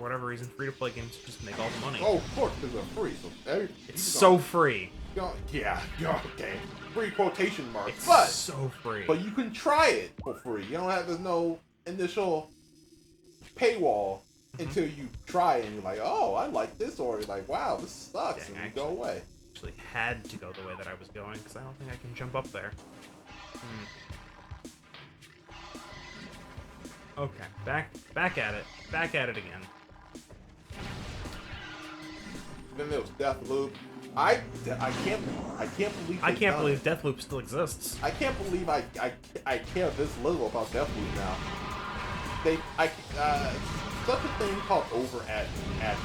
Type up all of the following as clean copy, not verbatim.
whatever reason, free-to-play games just make all the money. Oh, of course, because they're free. So it's so free. Yeah, okay. Free quotation marks. It's but so free. But you can try it for free. You don't have, there's no initial paywall until you try it and you're like, oh, I like this, or you're like, wow, this sucks, and you go away. Actually had to go the way that I was going because I don't think I can jump up there. Okay, back at it again. Then there was Deathloop. I can't believe Deathloop still exists. I can't believe I care this little about Deathloop now. Such a thing called advertisement.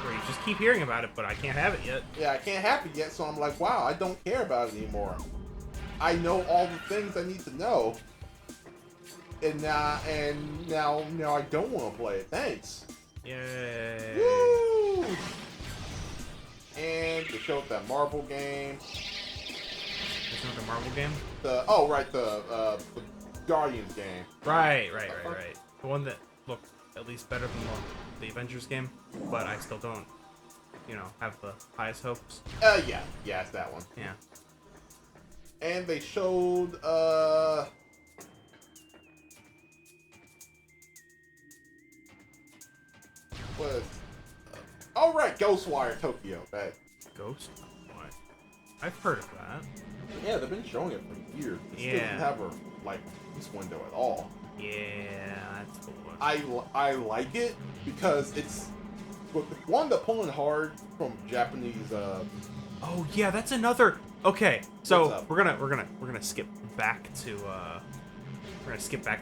Where you just keep hearing about it, but I can't have it yet. Yeah, I can't have it yet, so I'm like, wow, I don't care about it anymore. I know all the things I need to know, and now I don't want to play it. Thanks. Yay! Woo! And they showed that Marvel game. There's another Marvel game? The Guardians game. Right. The one that looked at least better than the Avengers game, but I still don't, have the highest hopes. Yeah, it's that one. Yeah. And they showed, oh right, Ghostwire Tokyo. That Ghostwire. I've heard of that. Yeah, they've been showing it for years. It still doesn't have a release window at all. Yeah, that's the one. I like it because it's one, they're pulling hard from Japanese. Oh yeah, that's another. Okay, so we're gonna skip back to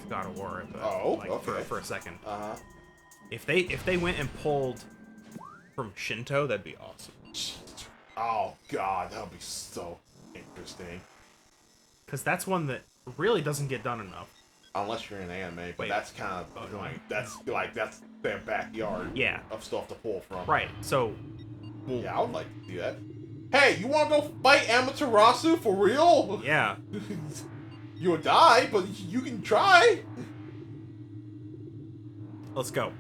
God of War. Okay. For a second. If If they went and pulled from Shinto, that'd be awesome. Oh god, that would be so interesting. Because that's one that really doesn't get done enough. Unless you're in anime, but that's kind of that's their backyard. Yeah. Of stuff to pull from. Right. So. Well, yeah, I would like to do that. Hey, you want to go fight Amaterasu for real? Yeah. You'll die, but you can try. Let's go.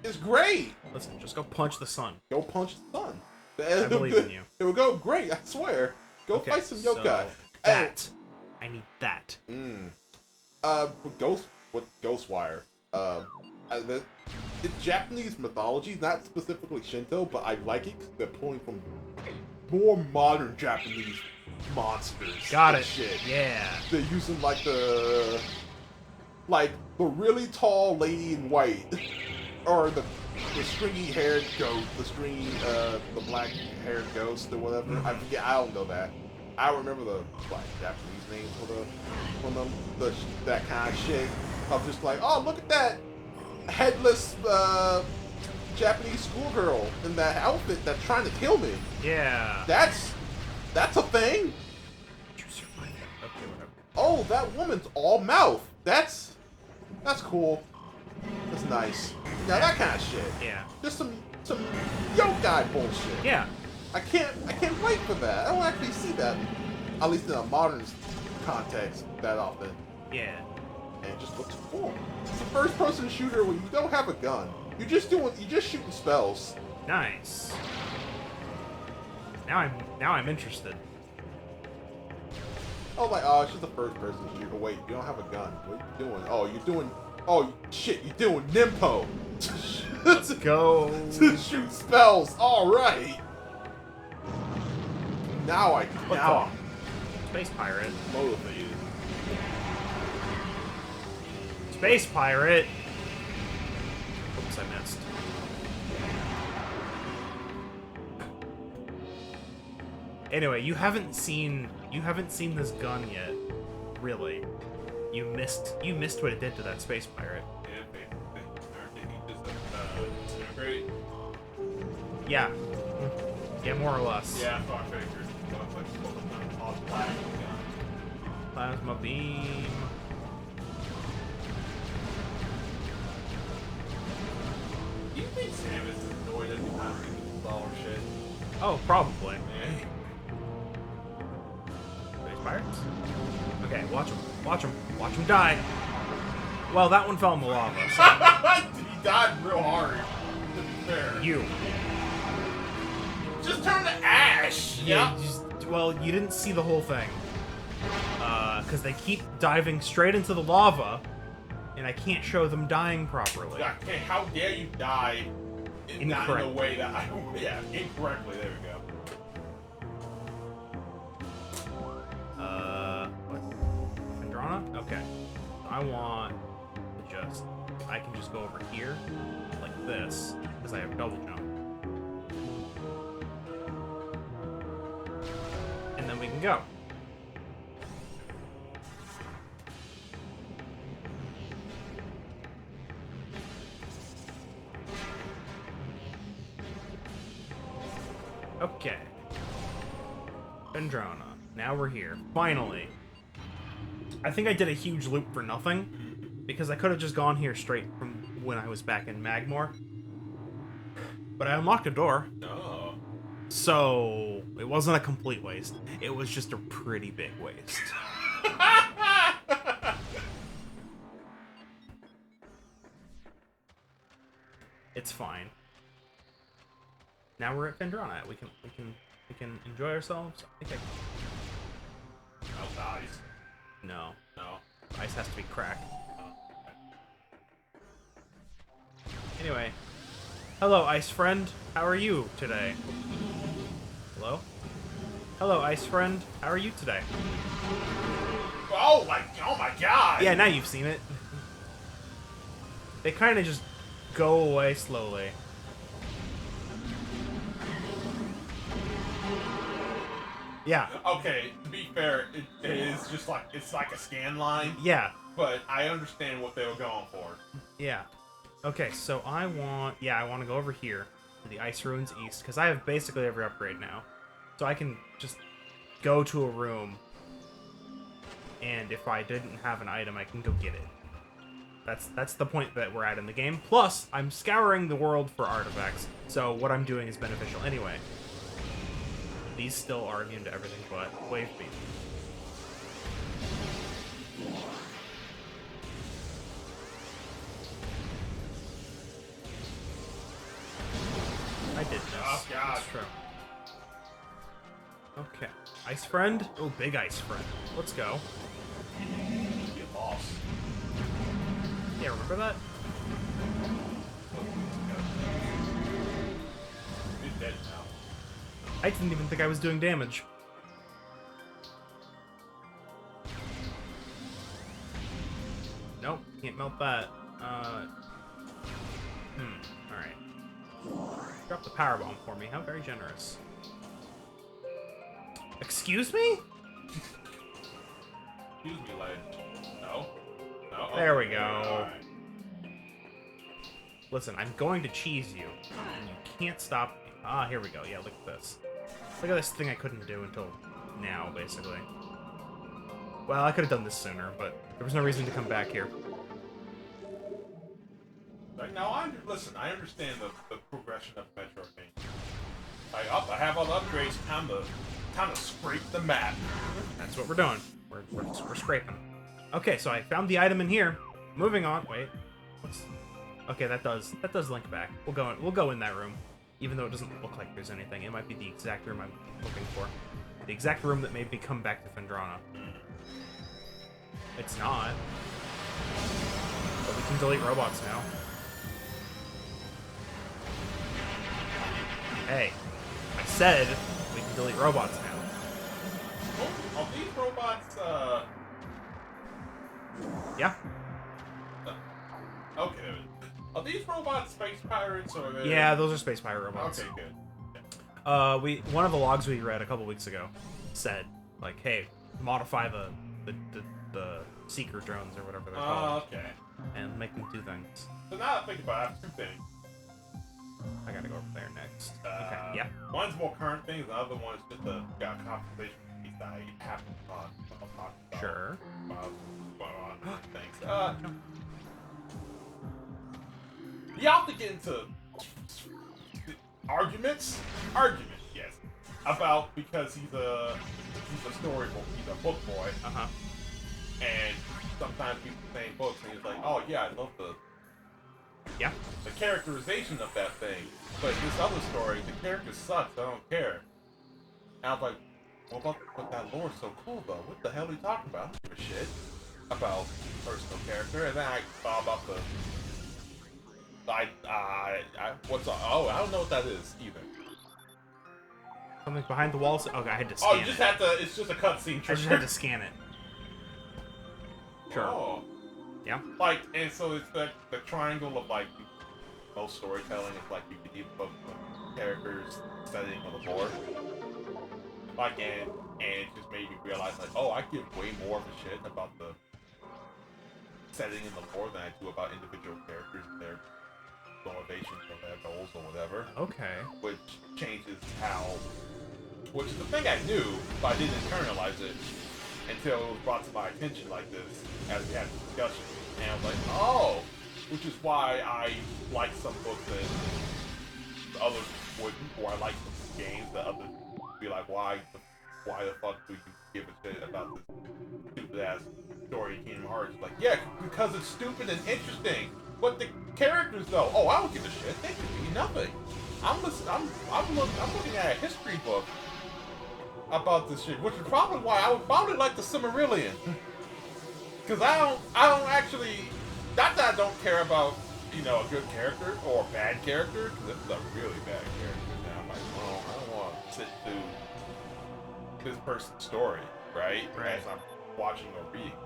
It's great. Listen, just go punch the sun. Go punch the sun. I believe in you. It will go great, I swear. Go fight some yokai. I need that. With Ghostwire. It's Japanese mythology, not specifically Shinto, but I like it because they're pulling from more modern Japanese monsters. Got it. Shit. Yeah. They're using the really tall lady in white, or the stringy-haired ghost, the black-haired ghost or whatever. I forget. I don't know that. I remember the Japanese names for that kind of shit. I'm just like, oh, look at that headless Japanese schoolgirl in that outfit that's trying to kill me. Yeah. That's a thing. Okay, whatever. Oh, that woman's all mouth. That's cool. That's nice. Yeah, that kind of shit. Yeah. Just some yokai bullshit. Yeah. I can't wait for that. I don't actually see that, at least in a modern context, that often. Yeah. And it just looks cool. It's a first-person shooter where you don't have a gun. You're just shooting spells. Nice. Now I'm interested. Oh, it's just a first-person shooter. Wait, you don't have a gun. What are you doing? Oh, shit, you're doing Nimpo. Let's go. To shoot spells. All right. Now I'm Space pirate. motivated. Space pirate. Oops, I missed. Anyway, you haven't seen this gun yet, really. You missed what it did to that space pirate. Yeah. Yeah, more or less. Yeah, so I figured. Plasma beam. Do you think Samus is annoyed that you have to do this ball or shit? Oh, probably. Yeah. Space pirates? Okay, watch them die. Well, that one fell in the lava. So. He died real hard, to be fair. You. Just turn to ash! Yeah. Well, you didn't see the whole thing. Because they keep diving straight into the lava, and I can't show them dying properly. Okay, how dare you die not in a way that I... Yeah, incorrectly. There we go. What? Phendrana? Okay. I want to just... I can just go over here, like this, because I have double jump. And then we can go. Okay. Phendrana. Now we're here. Finally. I think I did a huge loop for nothing, because I could have just gone here straight from when I was back in Magmore. But I unlocked a door. Oh. So, it wasn't a complete waste. It was just a pretty big waste. It's fine. Now we're at Phendrana. We can enjoy ourselves. I think No ice. No. No. Ice has to be cracked. Anyway. Hello, ice friend. How are you today? Hello? Hello, ice friend. How are you today? Oh my god! Yeah, now you've seen it. They kind of just go away slowly. Yeah. Okay, to be fair, it is just like, it's like a scan line, Yeah. but I understand what they were going for. Yeah. Okay, so I want to go over here to the Ice Ruins East, because I have basically every upgrade now. So I can just go to a room, and if I didn't have an item, I can go get it. That's the point that we're at in the game. Plus, I'm scouring the world for artifacts, so what I'm doing is beneficial anyway. These still are immune to everything but wave beam. I did this. Oh, God. That's true. Okay. Ice friend? Oh, big ice friend. Let's go. Get lost. Yeah, remember that? He's dead now. I didn't even think I was doing damage. Nope, can't melt that. Alright. Drop the power bomb for me. How very generous. Excuse me? Excuse me, lad. No? No? There we Okay, go. alright. Listen, I'm going to cheese you, and you can't stop me. Ah, here we go. Yeah, look at this. Look at this thing I couldn't do until now, basically. Well, I could have done this sooner, but there was no reason to come back here. Like, now, listen, I understand the progression of Metroid games. I have all the upgrades, time to scrape the map. That's what we're doing. We're scraping. Okay, so I found the item in here. Moving on. Wait. Okay, that does link back. We'll go in that room. Even though it doesn't look like there's anything. It might be the exact room I'm looking for. The exact room that made me come back to Phendrana. It's not. But we can delete robots now. Hey, I said we can delete robots now. Oh, are these robots, Yeah? Okay. Are these robots space pirates, or are they... Yeah, those are space pirate robots. Okay, good. One of the logs we read a couple weeks ago said, like, hey, modify the seeker drones or whatever they're called, Okay. and make them do things. So now that I think about it, I have two things. I gotta go over there next. Okay, yeah. One's more current things, the other one is just a conversation piece that I have to talk about. Sure. Thanks. You have to get into arguments, yes, about, because he's a storybook, he's a book boy, Uh-huh. and sometimes read the same books and he's like, oh yeah, I love Yeah. the characterization of that thing. But this other story, the character sucks, I don't care. And I was like, but that lore's so cool though. What the hell are you talking about? I don't give a shit about personal character. And then I thought about the oh, I don't know what that is either. Something behind the walls. Okay, I had to Oh, scan you just it. have to. It's just a cutscene. I just had to scan it. Sure. Oh. Yeah. Like, and so it's the triangle of like most storytelling is like you could even put characters, setting on the board. Like, and it just made me realize like, oh, I give way more of a shit about the setting in the lore than I do about individual characters and their motivations or their goals or whatever. Okay. Which changes how, which is the thing I knew, but I didn't internalize it until it was brought to my attention like this as we had a discussion. And I was like, oh, which is why I like some books that others wouldn't, or I like some games that others would be like, why the fuck do you give a shit about this stupid ass story in Kingdom Hearts? Like, yeah, because it's stupid and interesting. But the characters, though, oh, I don't give a shit. They could be nothing. I'm looking at a history book about this shit, which is probably why I would probably like the Silmarillion. Because I don't actually, not that I don't care about, you know, a good character or a bad character, because this is a really bad character. And I'm like, oh, I don't want to sit through this person's story, right? As I'm watching or reading.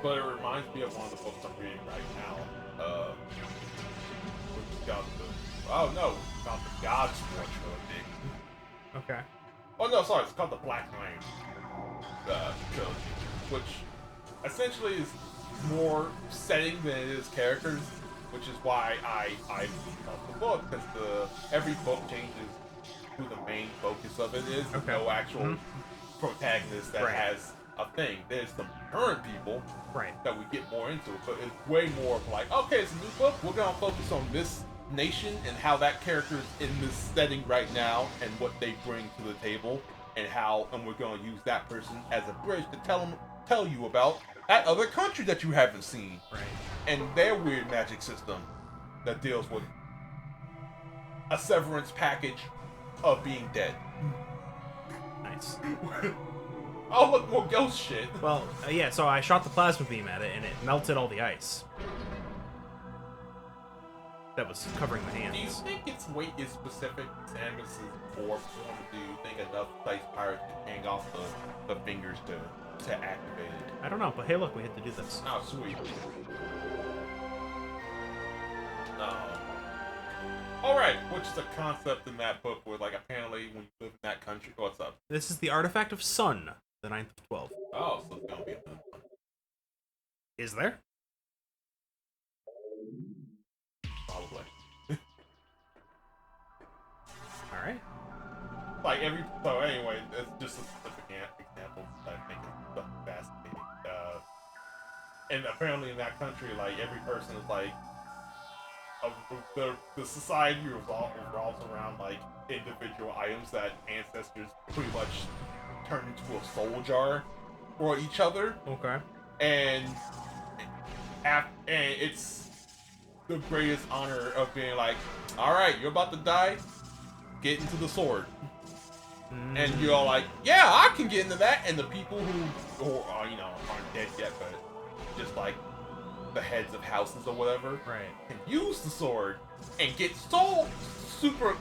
But it reminds me of one of the books I'm reading right now, which is called it's called the God's War trilogy. Okay. Oh no, sorry, it's called the Black Flame trilogy, which essentially is more setting than it is characters, which is why I love the book, because every book changes who the main focus of it is. There's no actual protagonist that has a thing. There's some current people that we get more into, but it's way more of like, okay, it's a new book, we're gonna focus on this nation and how that character is in this setting right now and what they bring to the table, and we're gonna use that person as a bridge to tell you about that other country that you haven't seen, and their weird magic system that deals with a severance package of being dead. Nice. Oh, look, more ghost shit. Well, yeah, so I shot the plasma beam at it, and it melted all the ice that was covering the hands. Do you think its weight is specific to Samus's orb form? Do you think enough Ice Pirate can hang off the fingers to activate it? I don't know, but hey, look, we had to do this. Oh, sweet. Alright, which is a concept in that book where, like, apparently when you live in that country... What's up? This is the artifact of Sun, the 9th of 12. Oh, so it's gonna be a good one. Is there? Probably. Alright. Like, so anyway, it's just a specific example that I think is fascinating. And apparently in that country, like, every person is like... The society revolves around like individual items that ancestors pretty much turn into a soul jar for each other. Okay. And it's the greatest honor of being like, all right, you're about to die, get into the sword. And you're all like, yeah, I can get into that. And the people who you know, aren't dead yet, but just like the heads of houses or whatever, can use the sword and get super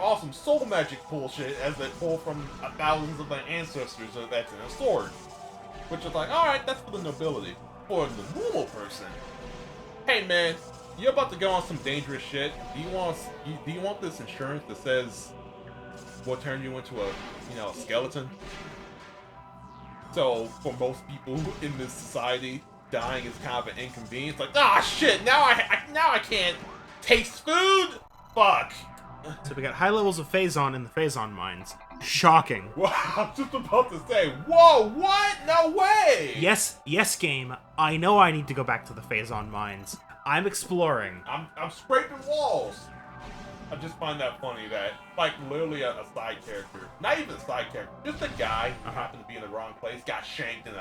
awesome soul magic bullshit as they pull from thousands of their ancestors that's in a sword. Which is like, alright, that's for the nobility. For the normal person, hey man, you're about to go on some dangerous shit. Do you want this insurance that says we'll turn you into a skeleton? So for most people in this society, dying is kind of an inconvenience. Like, shit, now I can't taste food? Fuck. So we got high levels of Phazon in the Phazon mines. Shocking. Well, I'm just about to say, whoa, what? No way! Yes, game. I know I need to go back to the Phazon mines. I'm exploring. I'm scraping walls. I just find that funny that, like, literally a side character, not even a side character, just a guy who happened to be in the wrong place, got shanked in a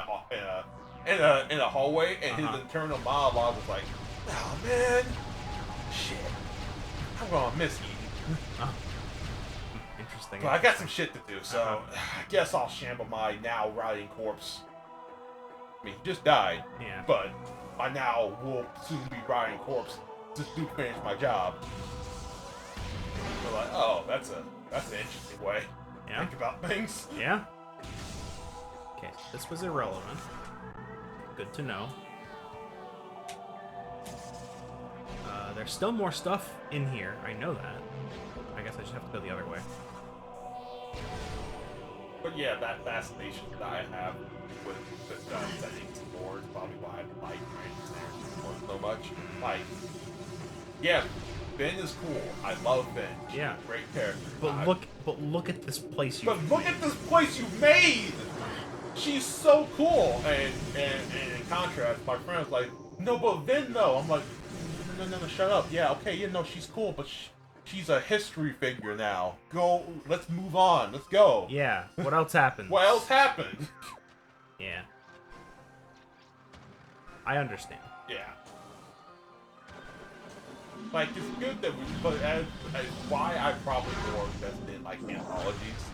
hallway, and his internal monologue was like, "Oh man, shit, I'm gonna miss Eden." Interesting. But I got some shit to do, so I guess I'll shamble my now rotting corpse. I mean, he just died, but my now will soon be rotting corpse just to finish my job. We're like, oh, that's an interesting way to think about things. Yeah. Okay, so this was irrelevant. Good to know. There's still more stuff in here. I know that. I guess I just have to go the other way. But yeah, that fascination that I have with settings more is probably why I like Brandon so much. Like, yeah, Ben is cool. I love Ben. Yeah, great character. But look at this place you. But look at this place you made. She's so cool. And in contrast, my friend was like, "No, but then though," I'm like, "No, shut up. Yeah, okay, you know she's cool, but she's a history figure now. Go, let's move on. Let's go." Yeah. What else happened? What else happened? Yeah. I understand. Yeah. Like, it's good that but as why I'm probably more invested in, like, anthologies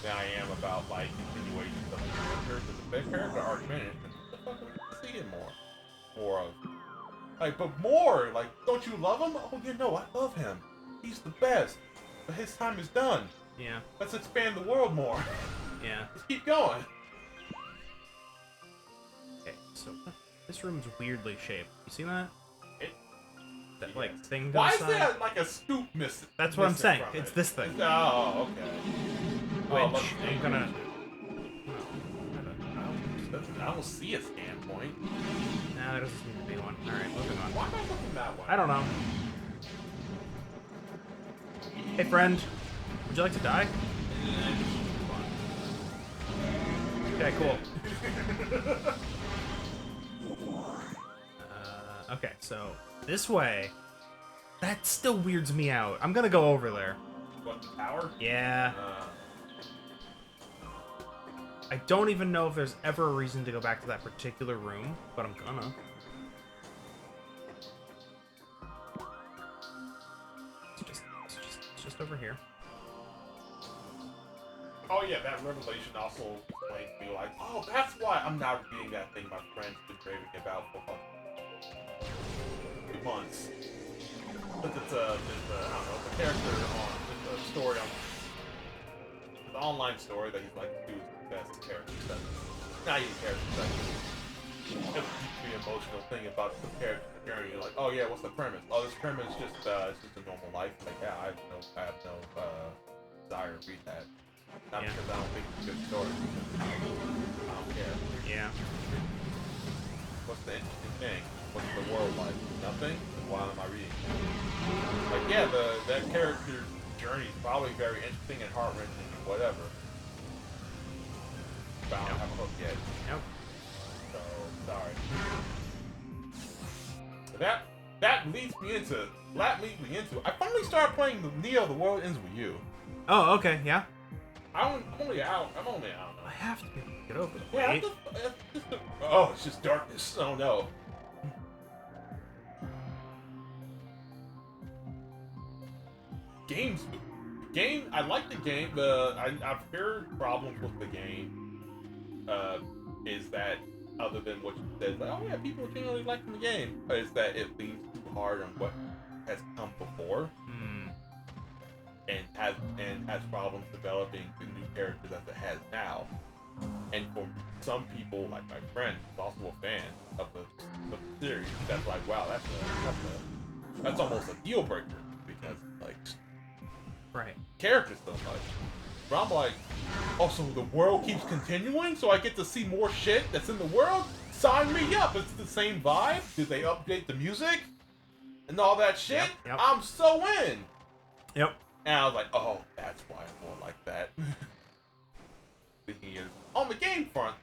than I am about, like, continuations of the characters. The big character arc finished, and what the fuck are we seeing more of? Like, but more, like, don't you love him? Oh, you know, I love him. He's the best. But his time is done. Yeah. Let's expand the world more. Yeah. Let's keep going. Okay, so this room's weirdly shaped. You see that? That like thing. Why is inside? there like a scoop missing? That's what I'm saying. It's this thing. Oh, okay. Which I'm gonna. I don't see a scan point. Nah, there doesn't seem to be one. All right, moving on. Why am I looking that way? I don't know. Hey, friend. Would you like to die? Okay, cool. Okay, so this way. That still weirds me out. I'm gonna go over there. What, the tower? Yeah. I don't even know if there's ever a reason to go back to that particular room, but I'm gonna. It's just over here. Oh yeah, that revelation also explains to me like, oh, that's why I'm not reading that thing my friend's been raving about for months. But it's I don't know, the character on the story on the online story that he's like to do his best character stuff. Not even character stuff. It's a deeply emotional thing about the character journey. You're like, oh yeah, what's the premise? Oh, this premise is just it's just a normal life. Like, yeah, I have no desire to read that. Not because I don't think it's a good story. I don't care. Yeah. What's the interesting thing? What's the world like? Nothing? Why am I reading? Like, yeah, that character's journey is probably very interesting and heart-wrenching and whatever. But I don't have a hook yet. Nope. So, sorry. But that leads me into... I finally started playing the Neo The World Ends With You. Oh, okay, yeah. I'm only out. I don't know. I have to get over it. Yeah, Wait. it's just darkness. Oh no. I like the game. I've heard problems with the game. Is that other than what you said, like, oh yeah, people generally liking the game, is that it leans too hard on what has come before, and has problems developing the new characters as it has now. And for some people, like my friend, who's also a fan of the series, that's like, wow, that's almost a deal breaker because like characters so much. But I'm like, oh, so the world keeps continuing, so I get to see more shit that's in the world? Sign me up! It's the same vibe. Did they update the music and all that shit? Yep. I'm so in. Yep. And I was like, oh, that's why I'm more like that. Thinking is on the game front,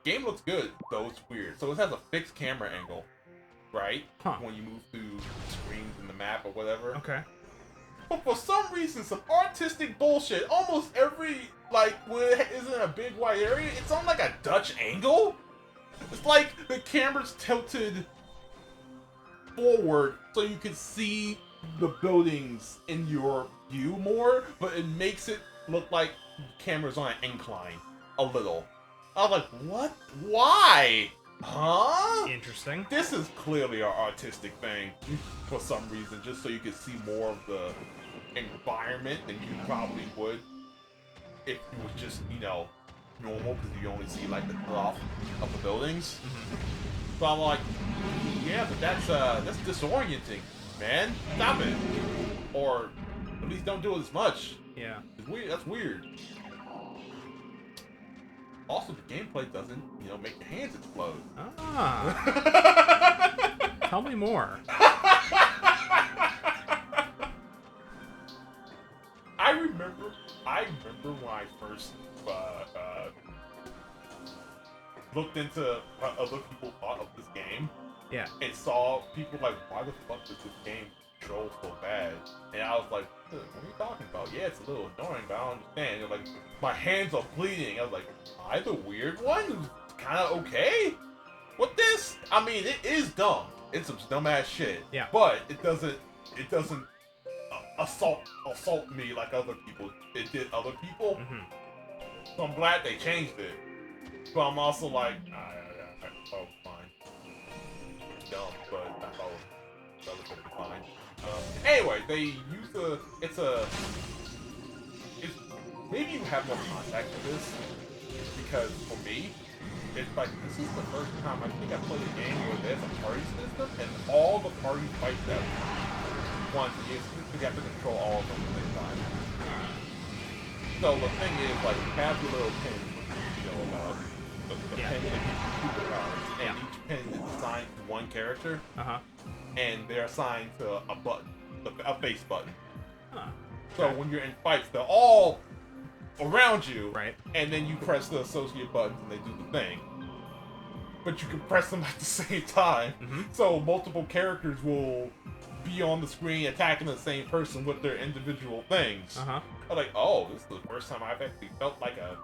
game looks good, though it's weird. So it has a fixed camera angle, right? Huh. When you move through screens in the map or whatever. Okay. But for some reason, some artistic bullshit, almost every, like, when it isn't a big wide area, it's on, like, a Dutch angle? It's like the camera's tilted forward so you can see the buildings in your view more, but it makes it look like the camera's on an incline. A little. I was like, what? Why? Huh? Interesting. This is clearly an artistic thing for some reason, just so you can see more of the environment than you probably would if it was just, you know, normal, because you only see like the cloth of the buildings. So I'm like, yeah, but that's disorienting, man. Stop it. Or at least don't do it as much. Yeah. It's weird. That's weird. Also, the gameplay doesn't, you know, make your hands explode. Ah. Tell me more. I remember when I first looked into what other people thought of this game. Yeah. And saw people like, why the fuck does this game control so bad? And I was like, what are you talking about? Yeah, it's a little annoying, but I don't understand. They're like, my hands are bleeding. I was like, am I the weird one who's kind of okay with this? I mean, it is dumb. It's some dumbass shit. Yeah. But it doesn't assault me like other people. It did other people. So I'm glad they changed it. But I'm also like, oh, fine. Dumb, but I thought it was relatively fine. Anyway, they use maybe you have more contact with this, because for me, it's like, this is the first time I think I played a game where there's a party system, and all the parties fight at once, and you have to control all of them at the same time. So the thing is, like, you have your little pin, you know, the pin that gives you superpowers, and each pin is assigned to one character, and they're assigned to a button, a face button. So when you're in fights, they're all around you, right? And then you press the associate buttons and they do the thing. But you can press them at the same time, so multiple characters will be on the screen attacking the same person with their individual things. I'm like, oh, this is the first time I've actually felt like a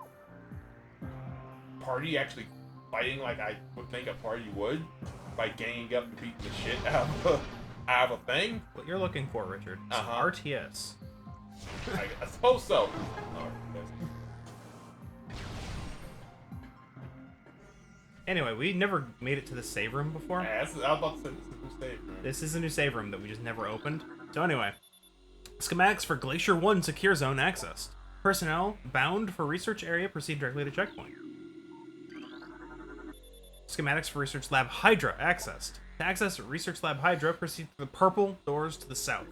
party actually fighting like I would think a party would, by ganging up and beating the shit out of a thing. What you're looking for, Richard? RTS. I suppose so. Anyway, we never made it to the save room before. Yeah, I was about to say, this is a new save room. This is a new save room that we just never opened. So anyway, schematics for Glacier 1 Secure Zone accessed. Personnel bound for research area proceed directly to checkpoint. Schematics for Research Lab Hydra accessed. To access Research Lab Hydra, proceed to the purple doors to the south.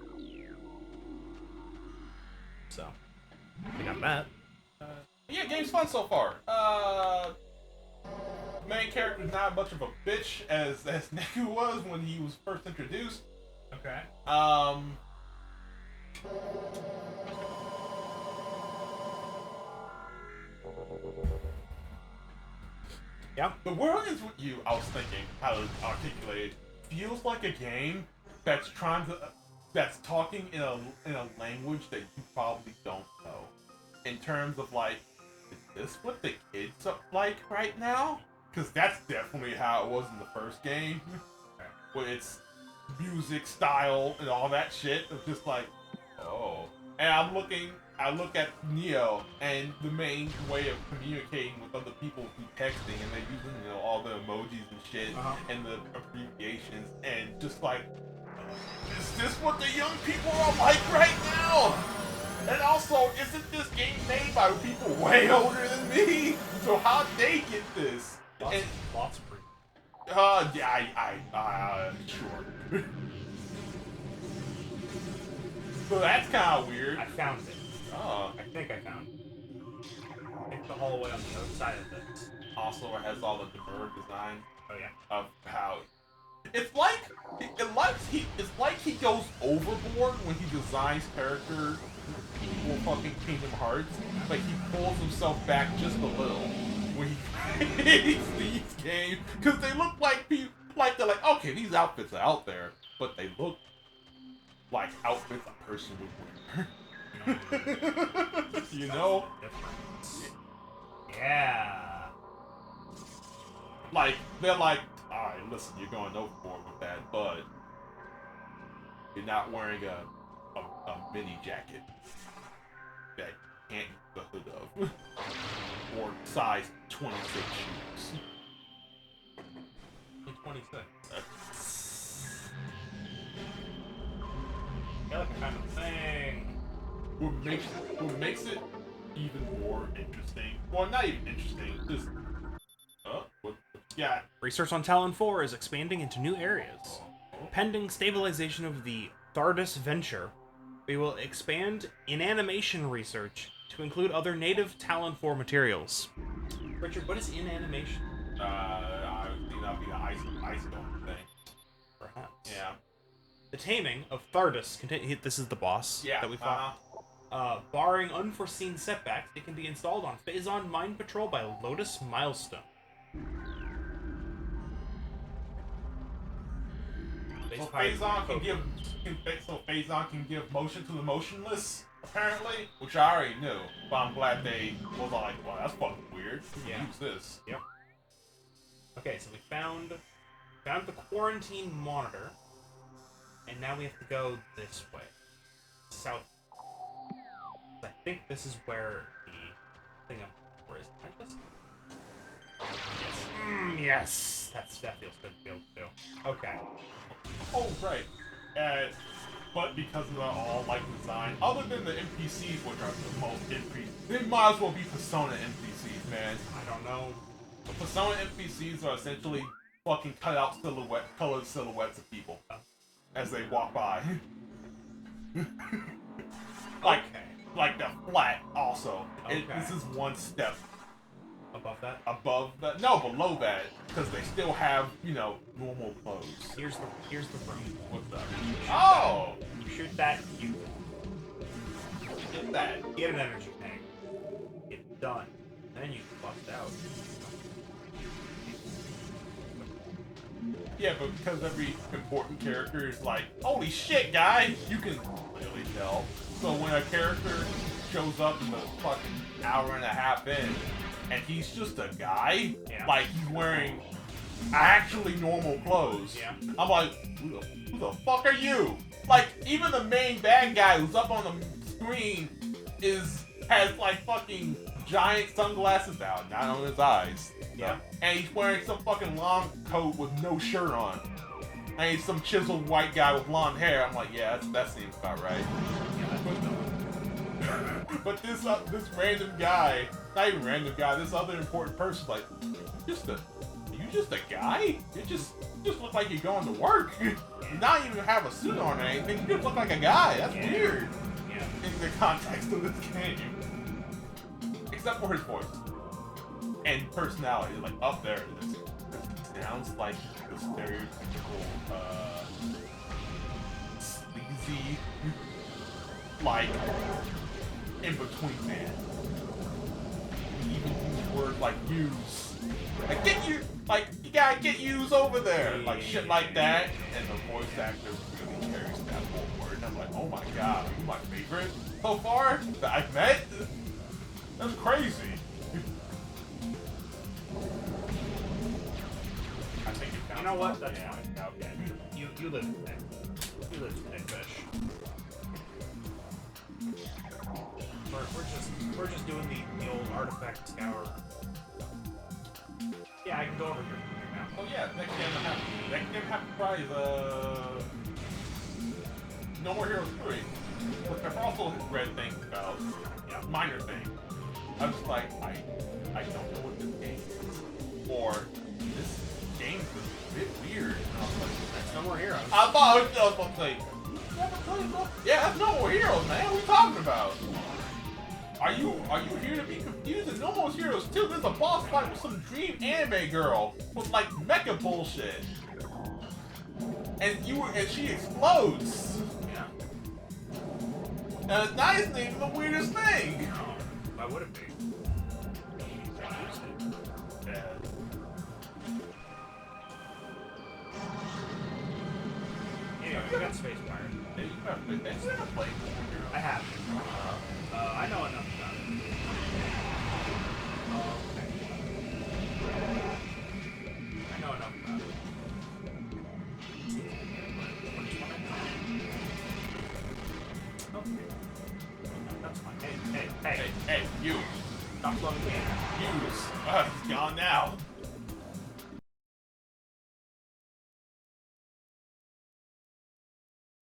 So, we got that. Yeah, game's fun so far. Main character's not much of a bitch as Neku was when he was first introduced. Okay. Yeah. The world is what you, I was thinking, how to articulate, feels like a game that's talking in a language that you probably don't know. In terms of like, is this what the kids are like right now? Because that's definitely how it was in the first game. With its music style and all that shit. It's just like, oh. And I look at Neo, and the main way of communicating with other people through texting, and they're using, you know, all the emojis and shit, and the abbreviations, and just like, is this what the young people are like right now? And also, isn't this game made by people way older than me? So how'd they get this? Lots of proof. Sure. So that's kind of weird. I found it. Oh. I think I found it. I think the hallway on the other side of this. Also, it has all the bird design. Oh yeah. Of how it's like he goes overboard when he designs characters for fucking Kingdom Hearts. Like he pulls himself back just a little when he creates these games, because they look like people, like they're like, okay, these outfits are out there, but they look like outfits a person would wear. You know? Yeah. Like, they're like, alright, listen, you're going overboard with that, but you're not wearing a mini jacket that you can't use the hood of. Or size 26 shoes. 26. I feel like I found a thing. What makes it even more interesting, well, not even interesting, just, yeah. Research on Talon 4 is expanding into new areas. Pending stabilization of the Thardus venture, we will expand inanimation research to include other native Talon 4 materials. Richard, what is inanimation? I think that'll be the ice stone thing. Perhaps. Yeah. The taming of Thardus, this is the boss that we fought. Barring unforeseen setbacks, it can be installed on Phazon Mine Patrol by Lotus Milestone. So Phazon can give motion to the motionless, apparently, which I already knew. But I'm glad they was like, well, that's fucking weird. We can use this. Yep. Okay, so we found the quarantine monitor, and now we have to go this way, south. I think this is where the thing where is I just. Yes, that feels good to be able to do. Okay. Oh, right. But because of the all like design, other than the NPCs, which are the most they might as well be Persona NPCs, man. I don't know. The Persona NPCs are essentially fucking cut out colored silhouettes of people as they walk by. Like the flat also. Okay. This is one step Above that? above that. No, below that, because they still have, you know, normal clothes. Here's the room. What's up? Oh! You shoot that, you Get that. get an energy tank. It's done. Then you bust out. Yeah, but because every important character is like, holy shit, guy, you can clearly tell. So when a character shows up in the fucking hour and a half in, and he's just a guy, like he's wearing actually normal clothes, I'm like, who the fuck are you? Like, even the main bad guy who's up on the screen has like fucking giant sunglasses now, not on his eyes. Yeah. And he's wearing some fucking long coat with no shirt on. And he's some chiseled white guy with blonde hair. I'm like, yeah, that seems about right. But this random guy, not even random guy, this other important person's like, you just a guy? You just look like you're going to work. You not even have a suit on or anything. You just look like a guy. That's weird. Yeah. In the context of this game. Except for his voice. And personality, like up there it is. It sounds like the stereotypical sleazy, like in between man. Even use words like use. Like get you, like you gotta get yous over there, like shit like that. And the voice actor really carries that forward. And I'm like, oh my god, you're my favorite so far that I've met. That's crazy. You know what? That's fine. Okay. You live today. You live today, fish. We're just doing the old artifact scour. Yeah, I can go over here now. Oh yeah, next game have to prize No More Heroes 3. Which I've also read things about. Yeah, minor things. I'm just like, I don't know what this game is. Or this game is a bit weird. And I was like, That's No More Heroes. I thought I was about to say, yeah, that's No More Heroes, man. What are you talking about? Are you here to be confused? In No More Heroes 2, there's a boss fight with some dream anime girl with like mecha bullshit. And she explodes. Yeah. And it's not even the weirdest thing. Why would it be? Anyway, You got space wire. Hey, you never played. I have. I know enough about it. Okay. I know enough about it. Okay. That's fine. Hey. Hey, you. Stop blowing me. Use. He's gone now.